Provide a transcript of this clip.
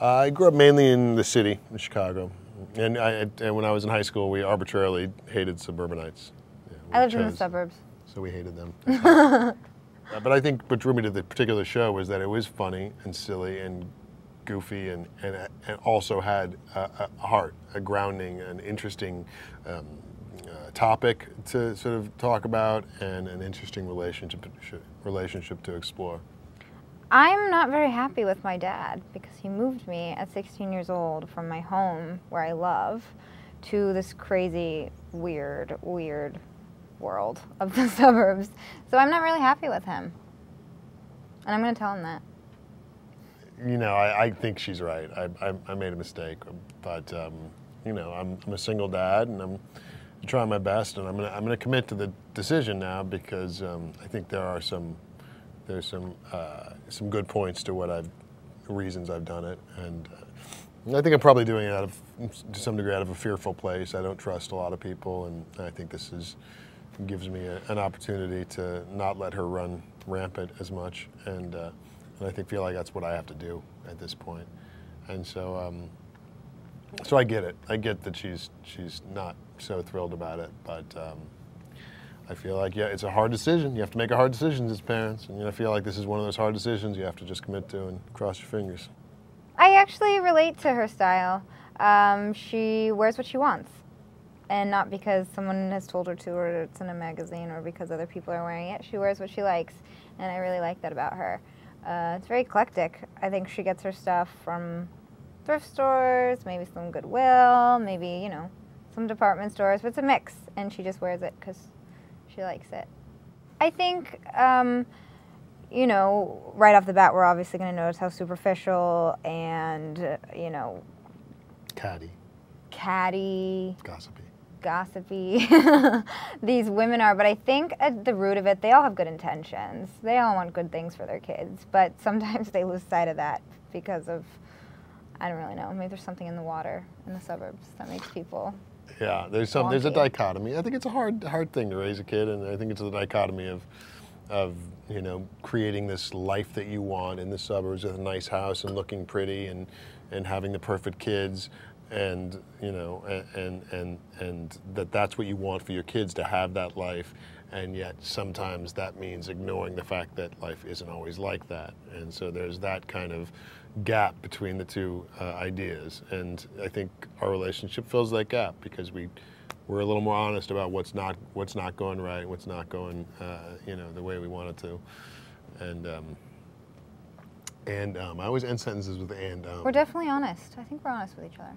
I grew up mainly in the city, in Chicago. And when I was in high school, we arbitrarily hated suburbanites. Yeah, I lived in the suburbs. So we hated them. But I think what drew me to the particular show was that it was funny and silly and goofy and also had a heart, a grounding, an interesting topic to sort of talk about and an interesting relationship to explore. I'm not very happy with my dad because he moved me at 16 years old from my home, where I love, to this crazy, weird world of the suburbs. So I'm not really happy with him. And I'm going to tell him that. You know, I think she's right. I made a mistake, but you know, I'm a single dad, and I'm trying my best, and I'm gonna commit to the decision now because I think there's some good points to reasons I've done it, and I think I'm probably doing it to some degree out of a fearful place. I don't trust a lot of people, and I think this gives me an opportunity to not let her run rampant as much, and I feel like that's what I have to do at this point. And so so I get it. I get that she's not so thrilled about it, but I feel like, yeah, it's a hard decision. You have to make hard decisions as parents, and I feel like this is one of those hard decisions you have to just commit to and cross your fingers. I actually relate to her style. She wears what she wants, and not because someone has told her to, or it's in a magazine, or because other people are wearing it. She wears what she likes, and I really like that about her. It's very eclectic. I think she gets her stuff from thrift stores, maybe some Goodwill, maybe, you know, some department stores, but it's a mix, and she just wears it because she likes it. I think, you know, right off the bat, we're obviously going to notice how superficial and, you know, catty, gossipy these women are, but I think at the root of it, they all have good intentions. They all want good things for their kids, but sometimes they lose sight of that because of, I don't really know, maybe there's something in the water in the suburbs that makes people. Yeah, there's a dichotomy. I think it's a hard thing to raise a kid, and I think it's a dichotomy of you know, creating this life that you want in the suburbs with a nice house and looking pretty and having the perfect kids, and you know, and that's what you want for your kids, to have that life, and yet sometimes that means ignoring the fact that life isn't always like that, and so there's that kind of gap between the two ideas, and I think our relationship fills that gap because we're a little more honest about what's not going right, what's not going you know, the way we want it to, and I always end sentences with and. We're definitely honest. I think we're honest with each other.